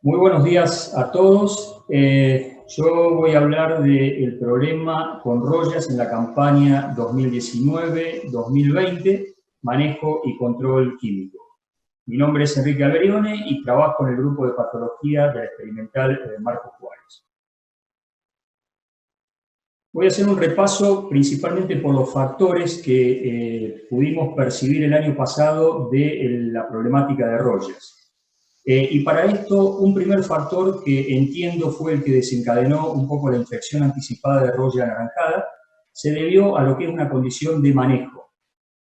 Muy buenos días a todos. Yo voy a hablar del problema con rollas en la campaña 2019-2020, manejo y control químico. Mi nombre es Enrique Alberione y trabajo en el grupo de patología del experimental Marcos Juárez. Voy a hacer un repaso principalmente por los factores que pudimos percibir el año pasado de la problemática de rollas. Y para esto, un primer factor que entiendo fue el que desencadenó un poco la infección anticipada de roya anaranjada, se debió a lo que es una condición de manejo.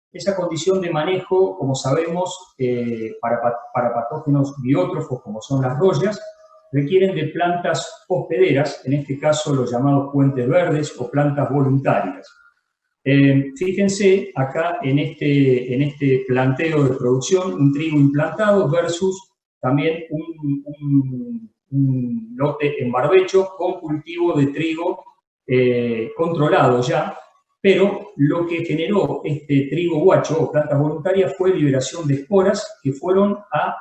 Esa condición de manejo, como sabemos, para patógenos biótrofos como son las rollas, requieren de plantas hospederas, en este caso los llamados puentes verdes o plantas voluntarias. Fíjense acá en este planteo de producción, un trigo implantado versus también un lote en barbecho con cultivo de trigo controlado ya, pero lo que generó este trigo guacho o plantas voluntarias fue liberación de esporas que fueron a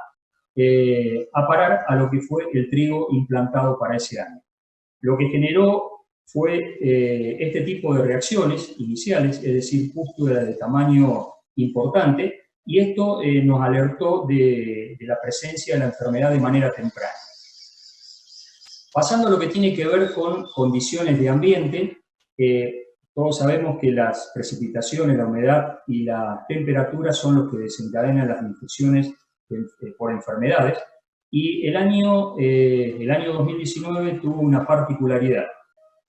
parar a lo que fue el trigo implantado para ese año. Lo que generó fue este tipo de reacciones iniciales, es decir, pústula de tamaño importante, y esto nos alertó de la presencia de la enfermedad de manera temprana. Pasando a lo que tiene que ver con condiciones de ambiente, todos sabemos que las precipitaciones, la humedad y la temperatura son los que desencadenan las infecciones por enfermedades, y el año 2019 tuvo una particularidad.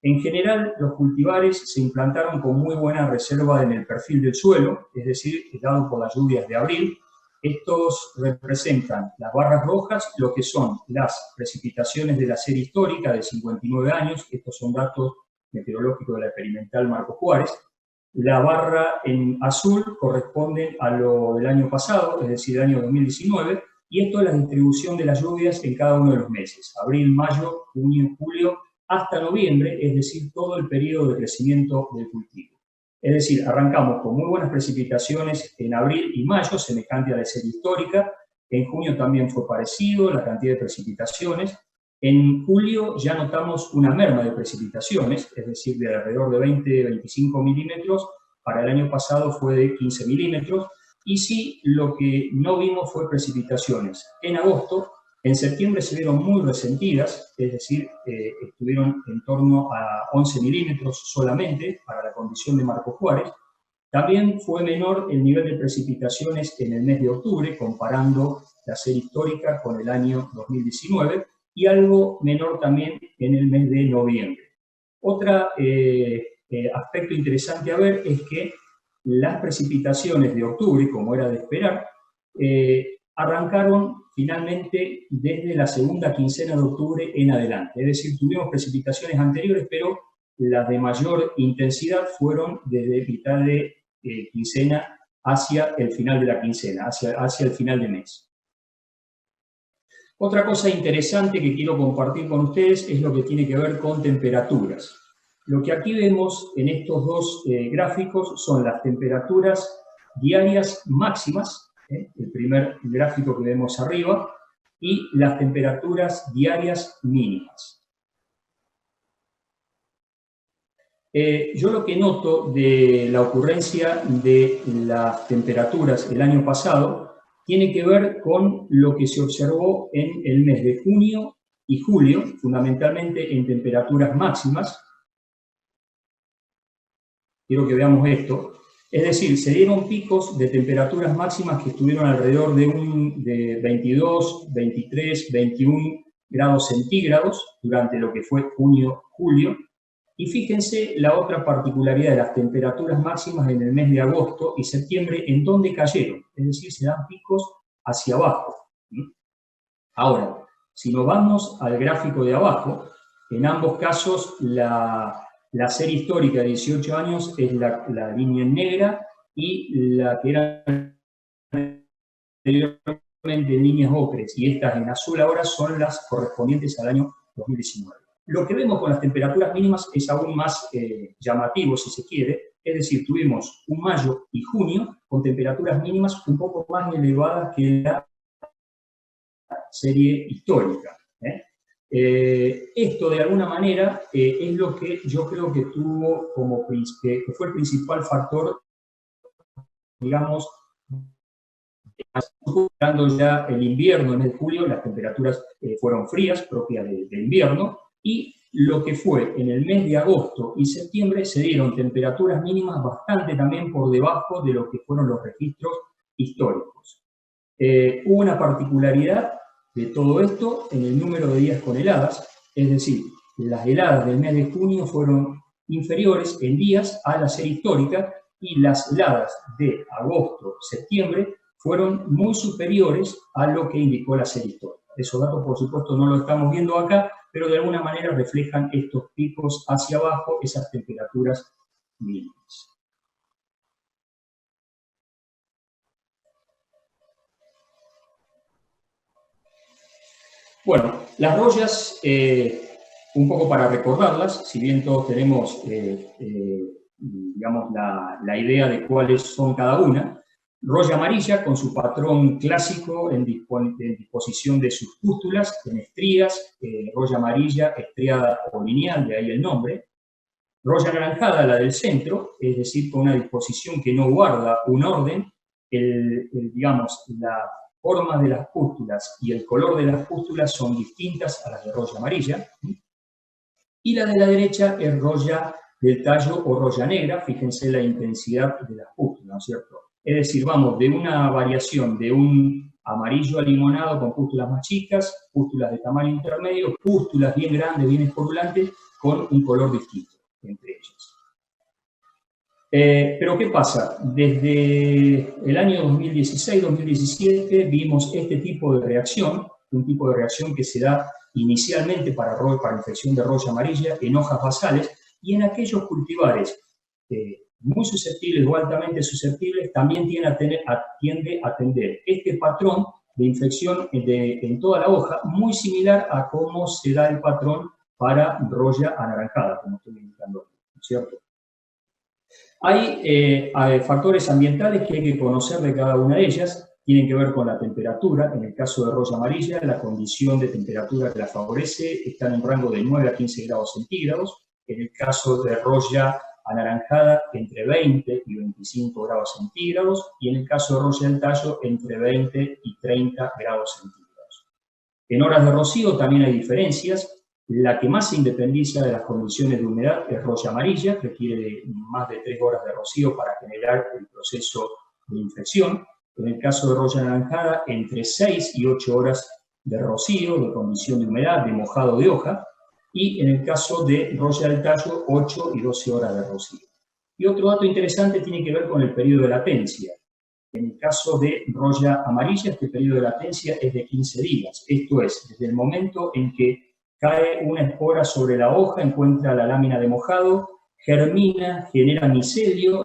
En general, los cultivares se implantaron con muy buena reserva en el perfil del suelo, es decir, dado por las lluvias de abril. Estos representan las barras rojas, lo que son las precipitaciones de la serie histórica de 59 años, estos son datos meteorológicos de la experimental Marcos Juárez. La barra en azul corresponde a lo del año pasado, es decir, el año 2019, y esto es la distribución de las lluvias en cada uno de los meses, abril, mayo, junio, julio, hasta noviembre, es decir, todo el periodo de crecimiento del cultivo. Es decir, arrancamos con muy buenas precipitaciones en abril y mayo, semejante a la serie histórica. En junio también fue parecido, la cantidad de precipitaciones. En julio ya notamos una merma de precipitaciones, es decir, de alrededor de 20-25 milímetros. Para el año pasado fue de 15 milímetros. Y sí, lo que no vimos fue precipitaciones en agosto. En septiembre se vieron muy resentidas, es decir, estuvieron en torno a 11 milímetros solamente para la condición de Marcos Juárez. También fue menor el nivel de precipitaciones en el mes de octubre, comparando la serie histórica con el año 2019, y algo menor también en el mes de noviembre. Otro aspecto interesante a ver es que las precipitaciones de octubre, como era de esperar, arrancaron finalmente desde la segunda quincena de octubre en adelante. Es decir, tuvimos precipitaciones anteriores, pero las de mayor intensidad fueron desde mitad de quincena hacia el final de la quincena, hacia el final de mes. Otra cosa interesante que quiero compartir con ustedes es lo que tiene que ver con temperaturas. Lo que aquí vemos en estos dos gráficos son las temperaturas diarias máximas, el primer gráfico que vemos arriba, y las temperaturas diarias mínimas. Yo lo que noto de la ocurrencia de las temperaturas el año pasado tiene que ver con lo que se observó en el mes de junio y julio, fundamentalmente en temperaturas máximas. Quiero que veamos esto. Es decir, se dieron picos de temperaturas máximas que estuvieron alrededor de 22, 23, 21 grados centígrados durante lo que fue junio, julio. Y fíjense la otra particularidad de las temperaturas máximas en el mes de agosto y septiembre, en dónde cayeron. Es decir, se dan picos hacia abajo. Ahora, si nos vamos al gráfico de abajo, en ambos casos la serie histórica de 18 años es la línea en negra, y la que era anteriormente en líneas ocres y estas en azul ahora son las correspondientes al año 2019. Lo que vemos con las temperaturas mínimas es aún más llamativo, si se quiere. Es decir, tuvimos un mayo y junio con temperaturas mínimas un poco más elevadas que la serie histórica. Esto, de alguna manera, es lo que yo creo que tuvo que fue el principal factor, digamos, dando ya el invierno en el julio, las temperaturas fueron frías, propias de invierno, y lo que fue en el mes de agosto y septiembre se dieron temperaturas mínimas bastante también por debajo de lo que fueron los registros históricos. Hubo una particularidad de todo esto en el número de días con heladas, es decir, las heladas del mes de junio fueron inferiores en días a la serie histórica y las heladas de agosto, septiembre fueron muy superiores a lo que indicó la serie histórica. Esos datos, por supuesto, no los estamos viendo acá, pero de alguna manera reflejan estos picos hacia abajo, esas temperaturas mínimas. Bueno, las Royas, un poco para recordarlas, si bien todos tenemos, digamos, la idea de cuáles son cada una. Roya amarilla, con su patrón clásico en disposición de sus pústulas, en estrías, roya amarilla, estriada o lineal, de ahí el nombre. Roya anaranjada, la del centro, es decir, con una disposición que no guarda un orden, digamos, la forma de las pústulas y el color de las pústulas son distintas a las de roya amarilla. Y la de la derecha es roya del tallo o roya negra, fíjense la intensidad de las pústulas, ¿no es cierto? Es decir, vamos de una variación de un amarillo alimonado con pústulas más chicas, pústulas de tamaño intermedio, pústulas bien grandes, bien escorulantes, con un color distinto entre ellas. Pero ¿qué pasa? Desde el año 2016-2017 vimos este tipo de reacción, un tipo de reacción que se da inicialmente para infección de roya amarilla en hojas basales y en aquellos cultivares muy susceptibles o altamente susceptibles también tiende a atender este patrón de infección en toda la hoja, muy similar a cómo se da el patrón para roya anaranjada, como estoy indicando, ¿no es cierto? Hay factores ambientales que hay que conocer de cada una de ellas, tienen que ver con la temperatura. En el caso de roya amarilla, la condición de temperatura que la favorece está en un rango de 9 a 15 grados centígrados. En el caso de roya anaranjada, entre 20 y 25 grados centígrados. Y en el caso de roya del tallo, entre 20 y 30 grados centígrados. En horas de rocío también hay diferencias. La que más se independiza de las condiciones de humedad es roya amarilla, requiere de más de 3 horas de rocío para generar el proceso de infección. En el caso de roya anaranjada, entre 6 y 8 horas de rocío, de condición de humedad, de mojado de hoja. Y en el caso de roya del tallo, 8 y 12 horas de rocío. Y otro dato interesante tiene que ver con el periodo de latencia. En el caso de roya amarilla, este periodo de latencia es de 15 días. Esto es, desde el momento en que cae una espora sobre la hoja, encuentra la lámina de mojado, germina, genera micelio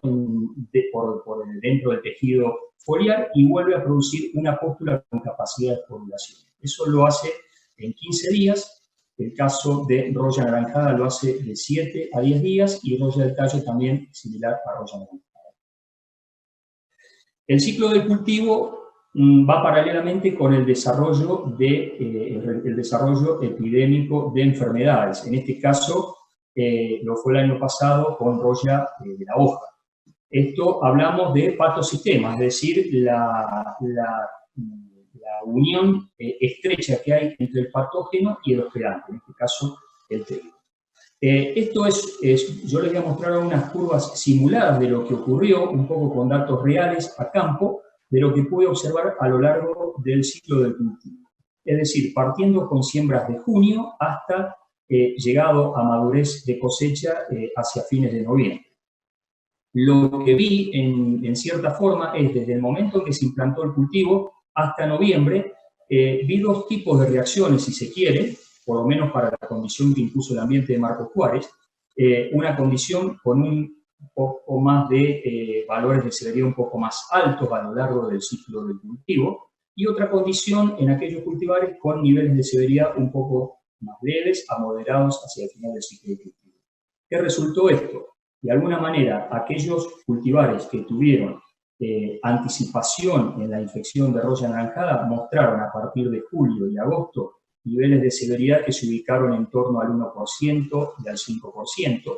por dentro del tejido foliar y vuelve a producir una pústula con capacidad de esporulación. Eso lo hace en 15 días. El caso de roya anaranjada lo hace de 7 a 10 días y roya del tallo también similar a roya anaranjada. El ciclo del cultivo va paralelamente con el desarrollo epidémico de enfermedades. En este caso, lo fue el año pasado con roya de la hoja. Esto hablamos de patosistema, es decir, la unión estrecha que hay entre el patógeno y el hospedante, en este caso el trigo. Esto yo les voy a mostrar unas curvas simuladas de lo que ocurrió, un poco con datos reales a campo, de lo que pude observar a lo largo del ciclo del cultivo. Es decir, partiendo con siembras de junio hasta llegado a madurez de cosecha hacia fines de noviembre. Lo que vi en cierta forma es desde el momento en que se implantó el cultivo hasta noviembre, vi dos tipos de reacciones, si se quiere, por lo menos para la condición que impuso el ambiente de Marcos Juárez, una condición con un poco más de valores de severidad un poco más altos a lo largo del ciclo del cultivo, y otra condición en aquellos cultivares con niveles de severidad un poco más leves a moderados hacia el final del ciclo del cultivo. ¿Qué resultó esto? De alguna manera, aquellos cultivares que tuvieron anticipación en la infección de roya anaranjada mostraron a partir de julio y agosto niveles de severidad que se ubicaron en torno al 1% y al 5%.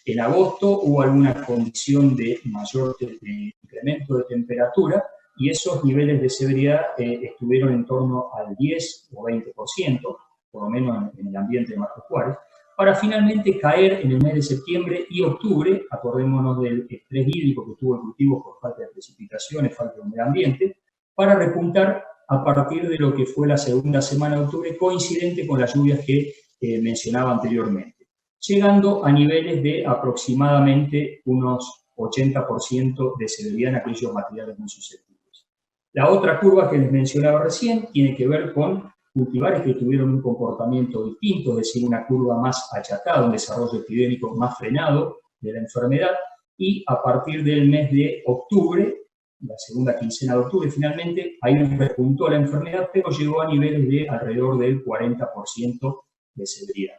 En agosto hubo alguna condición de mayor incremento de temperatura y esos niveles de severidad estuvieron en torno al 10 o 20%, por lo menos en el ambiente de Marcos Juárez, para finalmente caer en el mes de septiembre y octubre, acordémonos del estrés hídrico que tuvo el cultivo por falta de precipitaciones, falta de humedad ambiente, para repuntar a partir de lo que fue la segunda semana de octubre, coincidente con las lluvias que mencionaba anteriormente, llegando a niveles de aproximadamente unos 80% de severidad en aquellos materiales muy susceptibles. La otra curva que les mencionaba recién tiene que ver con cultivares que tuvieron un comportamiento distinto, es decir, una curva más achatada, un desarrollo epidémico más frenado de la enfermedad, y a partir del mes de octubre, la segunda quincena de octubre, finalmente, ahí repuntó la enfermedad, pero llegó a niveles de alrededor del 40% de severidad.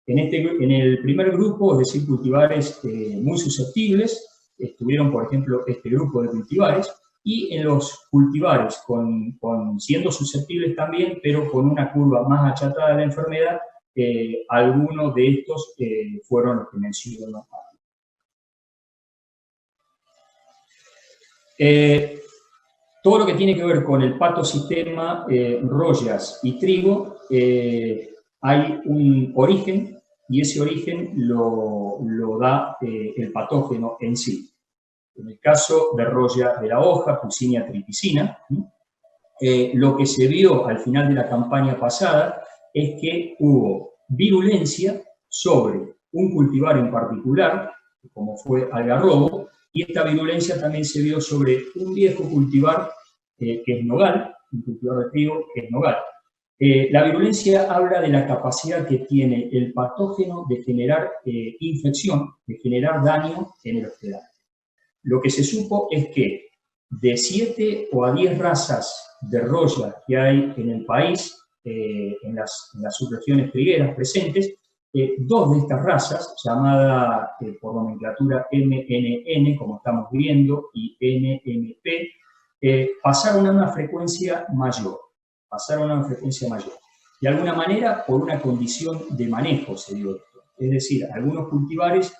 En el primer grupo, es decir, cultivares muy susceptibles, estuvieron, por ejemplo, este grupo de cultivares, y en los cultivares siendo susceptibles también, pero con una curva más achatada de la enfermedad, algunos de estos fueron los que menciono. Todo lo que tiene que ver con el patosistema, rollas y trigo, hay un origen, y ese origen lo da el patógeno en sí. En el caso de roya de la hoja, Puccinia triticina, lo que se vio al final de la campaña pasada es que hubo virulencia sobre un cultivar en particular, como fue algarrobo, y esta virulencia también se vio sobre un viejo cultivar que es nogal, un cultivar de trigo que es nogal. La virulencia habla de la capacidad que tiene el patógeno de generar infección, de generar daño en el hospedaje. Lo que se supo es que de 7 o a 10 razas de roya que hay en el país, en las subregiones trigueras presentes, 2 de estas razas, llamadas por nomenclatura MNN, como estamos viendo, y NMP, pasaron a una frecuencia mayor. De alguna manera, por una condición de manejo se dio esto. Es decir, algunos cultivares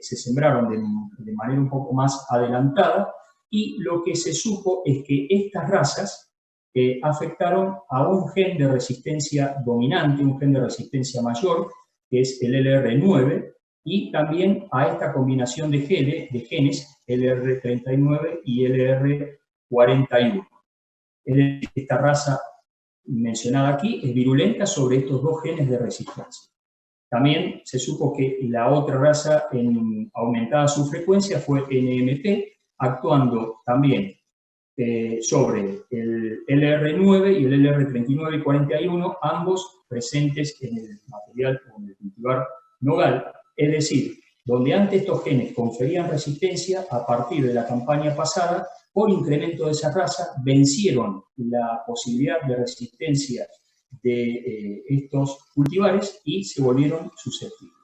se sembraron de manera un poco más adelantada, y lo que se supo es que estas razas afectaron a un gen de resistencia dominante, un gen de resistencia mayor, que es el LR9, y también a esta combinación de genes LR39 y LR41. Esta raza mencionada aquí es virulenta sobre estos 2 genes de resistencia. También se supo que la otra raza aumentada su frecuencia fue NMP, actuando también sobre el LR9 y el LR39 y 41, ambos presentes en el material o en el cultivar nogal. Es decir, donde antes estos genes conferían resistencia, a partir de la campaña pasada, por incremento de esa raza, vencieron la posibilidad de resistencia de estos cultivares y se volvieron susceptibles.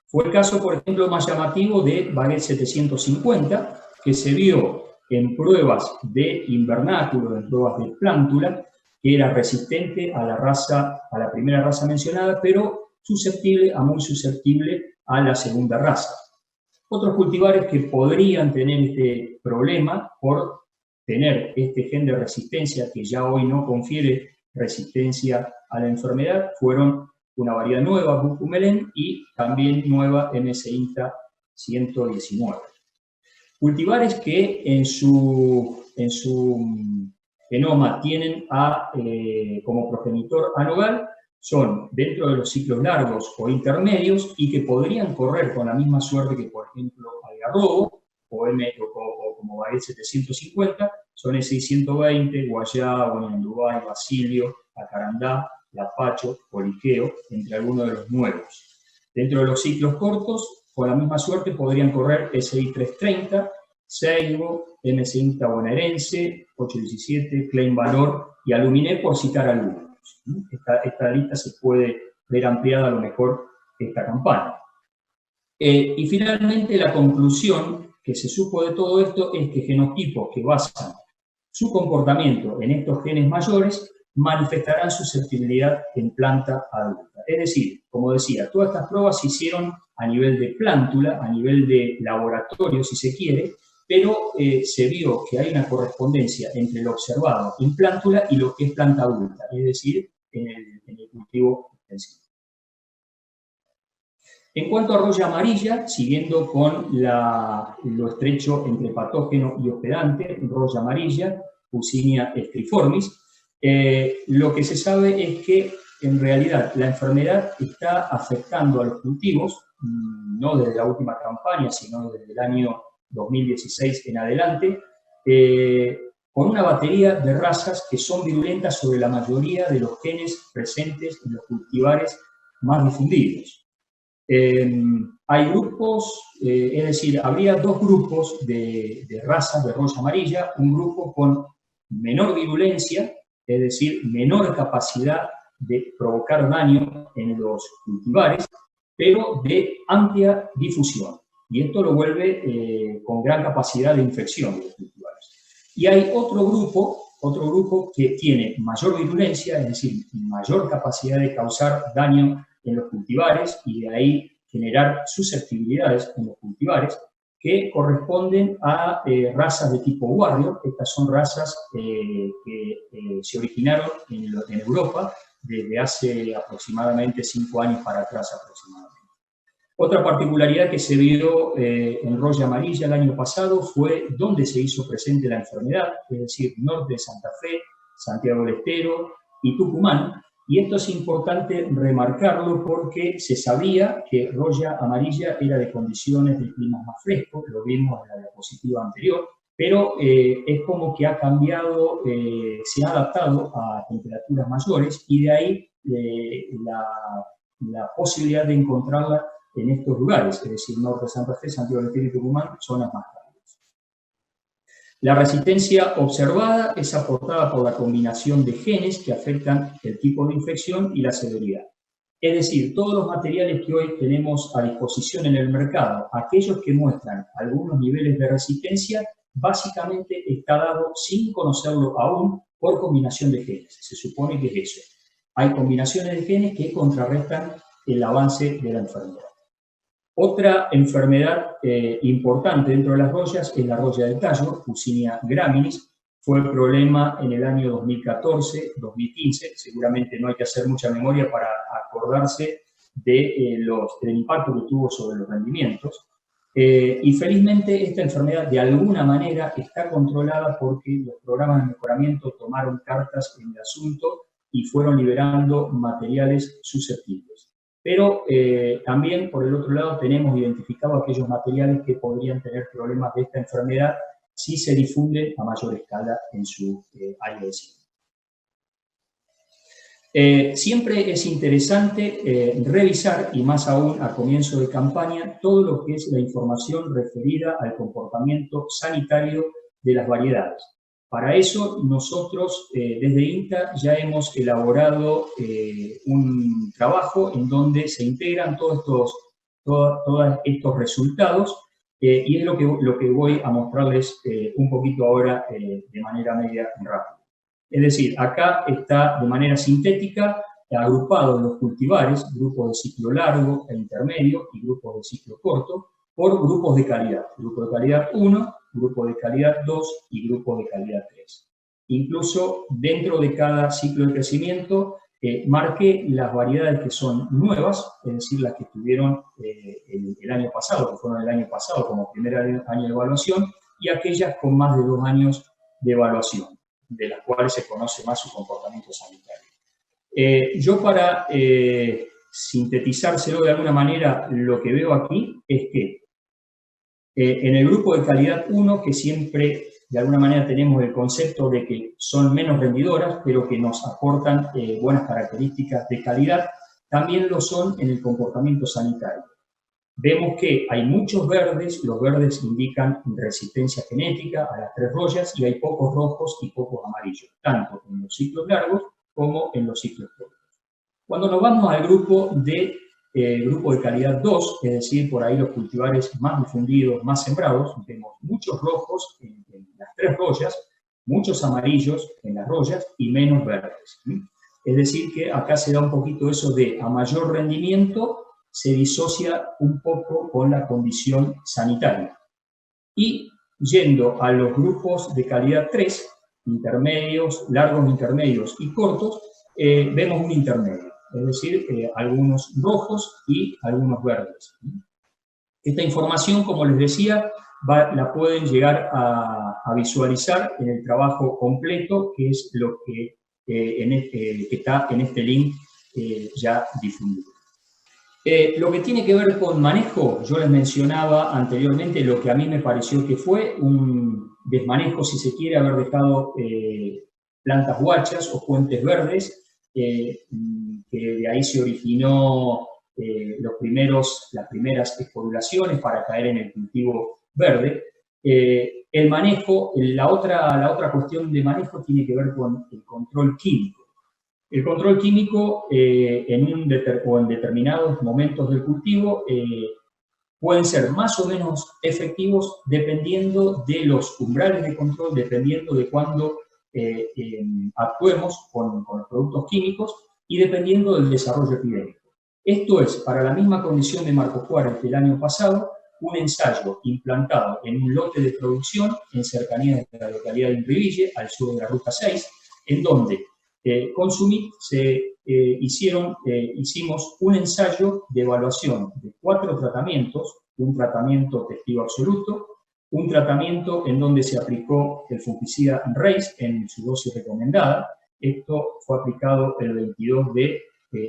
Fue el caso, por ejemplo, más llamativo de Baguette 750, que se vio en pruebas de invernáculo, en pruebas de plántula, que era resistente a la primera raza mencionada, pero muy susceptible a la segunda raza. Otros cultivares que podrían tener este problema por tener este gen de resistencia que ya hoy no confiere resistencia a la enfermedad fueron una variedad nueva, Bucumelen, y también nueva MS INTA 119. Cultivares que en su genoma tienen como progenitor a nogal son dentro de los ciclos largos o intermedios y que podrían correr con la misma suerte que, por ejemplo, algarrobo o como Baguette 750, son E620, guayaba, Dubái, basilio, acarandá, lapacho, poliqueo, entre algunos de los nuevos. Dentro de los ciclos cortos, con la misma suerte podrían correr SI 330, Seigo, MS INTA bonaerense, 817, Klein Valor y Aluminé, por citar algunos. Esta lista se puede ver ampliada a lo mejor esta campaña. Y finalmente la conclusión que se supo de todo esto es que genotipos que basan su comportamiento en estos genes mayores manifestarán susceptibilidad en planta adulta. Es decir, como decía, todas estas pruebas se hicieron a nivel de plántula, a nivel de laboratorio, si se quiere, pero se vio que hay una correspondencia entre lo observado en plántula y lo que es planta adulta, es decir, en el cultivo extensivo. En cuanto a roya amarilla, siguiendo con lo estrecho entre patógeno y hospedante, roya amarilla, Puccinia striformis, lo que se sabe es que en realidad la enfermedad está afectando a los cultivos, no desde la última campaña, sino desde el año 2016 en adelante, con una batería de razas que son virulentas sobre la mayoría de los genes presentes en los cultivares más difundidos. Hay grupos, es decir, habría dos grupos de razas de roya amarilla, un grupo con menor virulencia, es decir, menor capacidad de provocar daño en los cultivares, pero de amplia difusión. Y esto lo vuelve con gran capacidad de infección de los cultivares. Y hay otro grupo que tiene mayor virulencia, es decir, mayor capacidad de causar daño en los cultivares y de ahí generar susceptibilidades en los cultivares, que corresponden a razas de tipo Warrior. Estas son razas que se originaron en Europa desde hace aproximadamente 5 años para atrás aproximadamente. Otra particularidad que se vio en roya amarilla el año pasado fue dónde se hizo presente la enfermedad, es decir, norte de Santa Fe, Santiago del Estero y Tucumán. Y esto es importante remarcarlo porque se sabía que roya amarilla era de condiciones de climas más frescos, lo vimos en la diapositiva anterior, pero es como que ha cambiado, se ha adaptado a temperaturas mayores y de ahí la posibilidad de encontrarla en estos lugares, es decir, norte de Santa Fe, Santiago del Estero y Tucumán, zonas más cálidas. La resistencia observada es aportada por la combinación de genes que afectan el tipo de infección y la severidad. Es decir, todos los materiales que hoy tenemos a disposición en el mercado, aquellos que muestran algunos niveles de resistencia, básicamente está dado sin conocerlo aún por combinación de genes. Se supone que es eso. Hay combinaciones de genes que contrarrestan el avance de la enfermedad. Otra enfermedad importante dentro de las royas es la roya del tallo, Puccinia graminis. Fue problema en el año 2014-2015. Seguramente no hay que hacer mucha memoria para acordarse del impacto que tuvo sobre los rendimientos. Y felizmente esta enfermedad de alguna manera está controlada porque los programas de mejoramiento tomaron cartas en el asunto y fueron liberando materiales susceptibles. Pero también, por el otro lado, tenemos identificado aquellos materiales que podrían tener problemas de esta enfermedad si se difunden a mayor escala en su área de ciclo. Siempre es interesante revisar, y más aún a comienzo de campaña, todo lo que es la información referida al comportamiento sanitario de las variedades. Para eso, nosotros desde INTA ya hemos elaborado un trabajo en donde se integran todos estos resultados y es lo que voy a mostrarles un poquito ahora de manera media rápida. Es decir, acá está de manera sintética agrupados los cultivares, grupos de ciclo largo e intermedio y grupos de ciclo corto, por grupos de calidad. Grupo de calidad 1, grupo de calidad 2 y grupo de calidad 3. Incluso dentro de cada ciclo de crecimiento marqué las variedades que son nuevas, es decir, las que estuvieron el año pasado, que fueron el año pasado como primer año de evaluación, y aquellas con más de 2 años de evaluación, de las cuales se conoce más su comportamiento sanitario. Yo para sintetizárselo de alguna manera, lo que veo aquí es que en el grupo de calidad 1, que siempre de alguna manera tenemos el concepto de que son menos rendidoras, pero que nos aportan buenas características de calidad, también lo son en el comportamiento sanitario. Vemos que hay muchos verdes, los verdes indican resistencia genética a las 3 royas y hay pocos rojos y pocos amarillos, tanto en los ciclos largos como en los ciclos cortos. Cuando nos vamos al grupo de calidad 2, es decir, por ahí los cultivares más difundidos, más sembrados, vemos muchos rojos en las 3 royas, muchos amarillos en las rollas y menos verdes. Es decir, que acá se da un poquito eso de a mayor rendimiento se disocia un poco con la condición sanitaria. Y yendo a los grupos de calidad 3, intermedios, largos intermedios y cortos, vemos un intermedio, es decir, algunos rojos y algunos verdes. Esta información, como les decía, la pueden llegar a visualizar en el trabajo completo, que es lo que está en este link ya difundido. Lo que tiene que ver con manejo, yo les mencionaba anteriormente lo que a mí me pareció que fue un desmanejo, si se quiere, haber dejado plantas guachas o puentes verdes, que de ahí se originó las primeras esporulaciones para caer en el cultivo verde. El manejo, la otra cuestión de manejo tiene que ver con el control químico. El control químico en determinados momentos del cultivo pueden ser más o menos efectivos dependiendo de los umbrales de control, dependiendo de cuándo actuemos con los productos químicos y dependiendo del desarrollo epidémico. Esto es, para la misma condición de Marcos Juárez del año pasado, un ensayo implantado en un lote de producción en cercanías de la localidad de Inriville, al sur de la Ruta 6, en donde con Sumit hicimos un ensayo de evaluación de 4 tratamientos, un tratamiento testigo absoluto, un tratamiento en donde se aplicó el fungicida Reis en su dosis recomendada. Esto fue aplicado el 22 de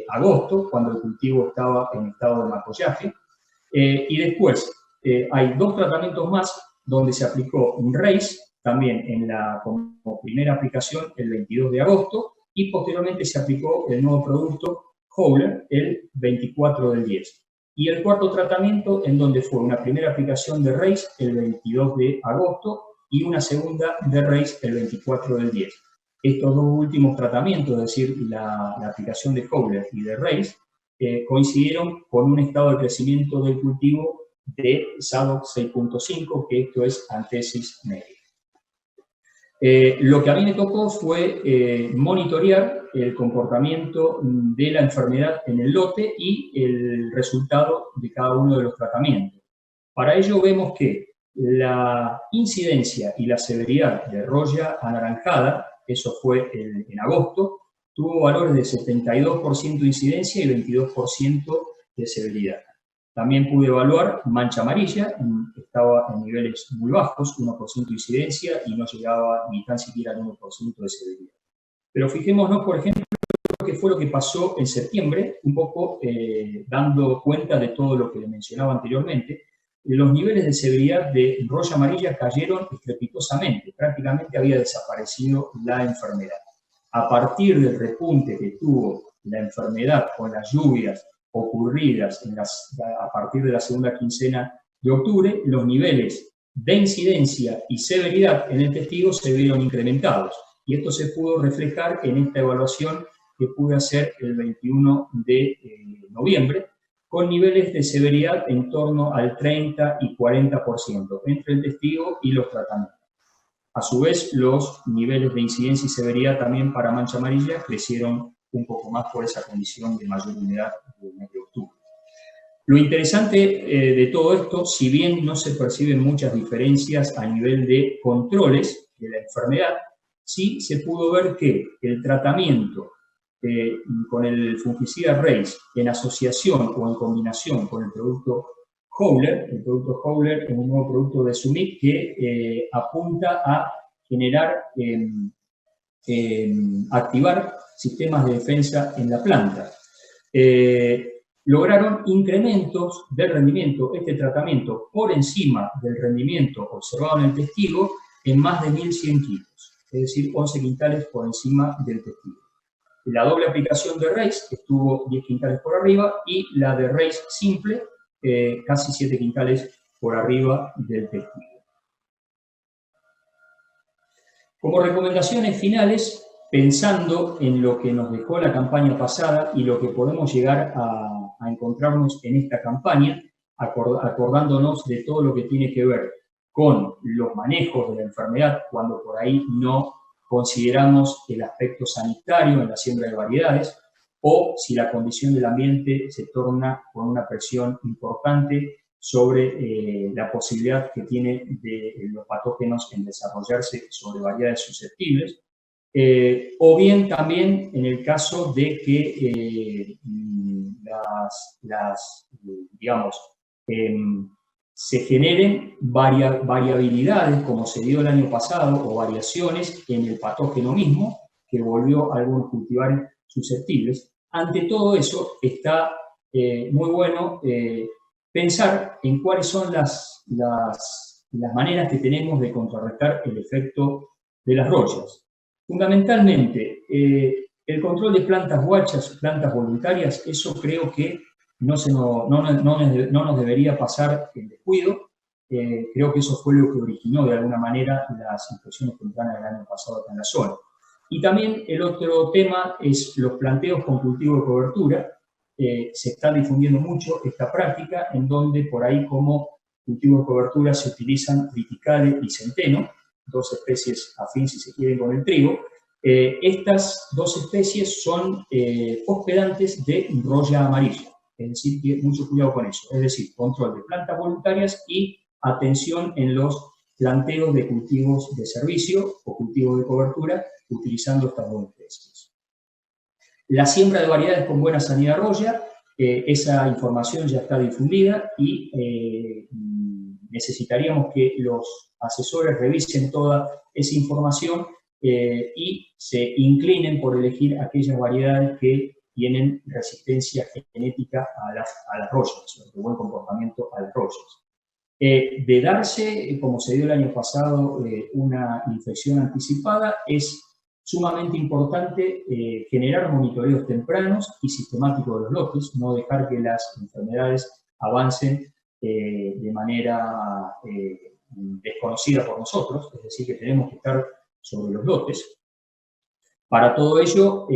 agosto, cuando el cultivo estaba en estado de macollaje. Y después hay 2 tratamientos más donde se aplicó Reis, también como primera aplicación el 22 de agosto, y posteriormente se aplicó el nuevo producto Howler el 24 del 10. Y el cuarto tratamiento, en donde fue una primera aplicación de Reis el 22 de agosto y una segunda de Reis el 24 del 10. Estos 2 últimos tratamientos, es decir, la aplicación de Howler y de Reis, coincidieron con un estado de crecimiento del cultivo de SADOC 6.5, que esto es antesis media. Lo que a mí me tocó fue monitorear el comportamiento de la enfermedad en el lote y el resultado de cada uno de los tratamientos. Para ello vemos que la incidencia y la severidad de roya anaranjada, eso fue en agosto, tuvo valores de 72% de incidencia y 22% de severidad. También pude evaluar mancha amarilla, estaba en niveles muy bajos, 1% de incidencia y no llegaba ni tan siquiera al 1% de severidad. Pero fijémonos, por ejemplo, qué fue lo que pasó en septiembre, un poco dando cuenta de todo lo que le mencionaba anteriormente. Los niveles de severidad de roya amarilla cayeron estrepitosamente, prácticamente había desaparecido la enfermedad. A partir del repunte que tuvo la enfermedad con las lluvias ocurridas a partir de la segunda quincena de octubre, los niveles de incidencia y severidad en el testigo se vieron incrementados. Y esto se pudo reflejar en esta evaluación que pude hacer el 21 de noviembre, con niveles de severidad en torno al 30 y 40% entre el testigo y los tratamientos. A su vez, los niveles de incidencia y severidad también para mancha amarilla crecieron un poco más por esa condición de mayor humedad del mes de octubre. Lo interesante de todo esto, si bien no se perciben muchas diferencias a nivel de controles de la enfermedad, sí se pudo ver que el tratamiento con el fungicida Reis en asociación o en combinación con el producto Howler es un nuevo producto de Sumit que apunta a generar, activar sistemas de defensa en la planta. Lograron incrementos del rendimiento, este tratamiento, por encima del rendimiento observado en el testigo en más de 1.100 kilos, es decir, 11 quintales por encima del testigo. La doble aplicación de Reis estuvo 10 quintales por arriba y la de Reis simple casi 7 quintales por arriba del testigo. Como recomendaciones finales, pensando en lo que nos dejó la campaña pasada y lo que podemos llegar a encontrarnos en esta campaña, acordándonos de todo lo que tiene que ver con los manejos de la enfermedad cuando por ahí no consideramos el aspecto sanitario en la siembra de variedades, o si la condición del ambiente se torna con una presión importante sobre la posibilidad que tiene de los patógenos en desarrollarse sobre variedades susceptibles, o bien también en el caso de que digamos, se generen variabilidades, como se dio el año pasado, o variaciones en el patógeno mismo, que volvió a algunos cultivares susceptibles. Ante todo eso, está muy bueno pensar en cuáles son las maneras que tenemos de contrarrestar el efecto de las rollas. Fundamentalmente, el control de plantas guachas, plantas voluntarias, eso creo que no nos debería pasar en descuido. Creo que eso fue lo que originó de alguna manera las infecciones tempranas del año pasado acá en la zona. Y también el otro tema es los planteos con cultivo de cobertura. Se está difundiendo mucho esta práctica en donde por ahí como cultivo de cobertura se utilizan triticale y centeno, dos especies afín si se quieren con el trigo. Estas dos especies son hospedantes de roya amarilla, es decir, que mucho cuidado con eso, es decir, control de plantas voluntarias y atención en los planteos de cultivos de servicio o cultivos de cobertura utilizando estas dos especies. La siembra de variedades con buena sanidad roya, esa información ya está difundida y necesitaríamos que los asesores revisen toda esa información y se inclinen por elegir aquellas variedades que tienen resistencia genética a las rollas, de buen comportamiento a las rollas. De darse, como se dio el año pasado, una infección anticipada, es sumamente importante generar monitoreos tempranos y sistemáticos de los lotes, no dejar que las enfermedades avancen de manera desconocida por nosotros, es decir, que tenemos que estar sobre los lotes. Para todo ello,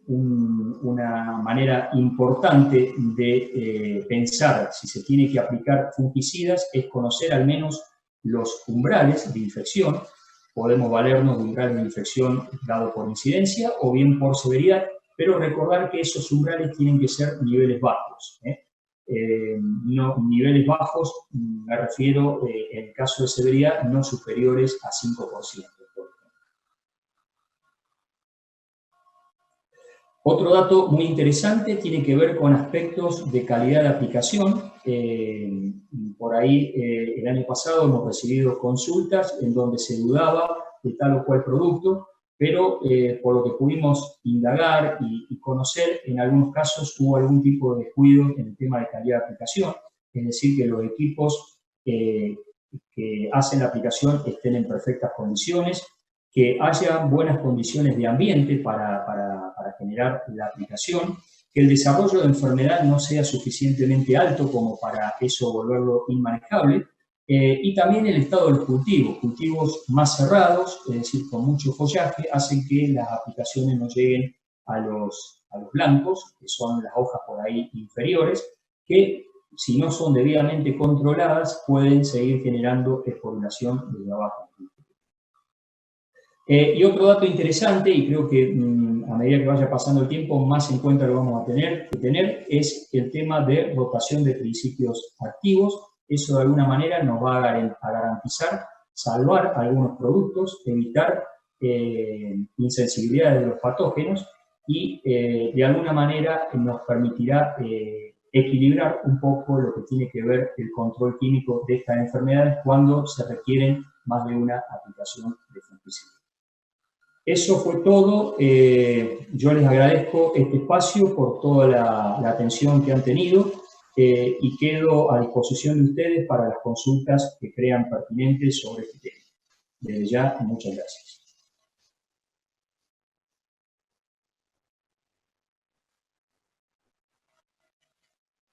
una manera importante de pensar si se tiene que aplicar fungicidas es conocer al menos los umbrales de infección. Podemos valernos de umbrales de infección dado por incidencia o bien por severidad, pero recordar que esos umbrales tienen que ser niveles bajos. No, niveles bajos, me refiero, en el caso de severidad, no superiores a 5%. Otro dato muy interesante tiene que ver con aspectos de calidad de aplicación. Por ahí, el año pasado hemos recibido consultas en donde se dudaba de tal o cual producto, pero por lo que pudimos indagar y conocer, en algunos casos hubo algún tipo de descuido en el tema de calidad de aplicación, es decir, que los equipos que hacen la aplicación estén en perfectas condiciones, que haya buenas condiciones de ambiente para generar la aplicación, que el desarrollo de enfermedad no sea suficientemente alto como para eso volverlo inmanejable, y también el estado de los cultivos más cerrados, es decir, con mucho follaje, hacen que las aplicaciones no lleguen a los blancos, que son las hojas por ahí inferiores, que si no son debidamente controladas pueden seguir generando esporulación desde abajo. Y otro dato interesante, y creo que a medida que vaya pasando el tiempo, más en cuenta lo vamos a tener, es el tema de rotación de principios activos. Eso de alguna manera nos va a garantizar salvar algunos productos, evitar insensibilidades de los patógenos y de alguna manera nos permitirá equilibrar un poco lo que tiene que ver el control químico de estas enfermedades cuando se requieren más de una aplicación de fungicida. Eso fue todo. Yo les agradezco este espacio por toda la atención que han tenido y quedo a disposición de ustedes para las consultas que crean pertinentes sobre este tema. Desde ya, muchas gracias.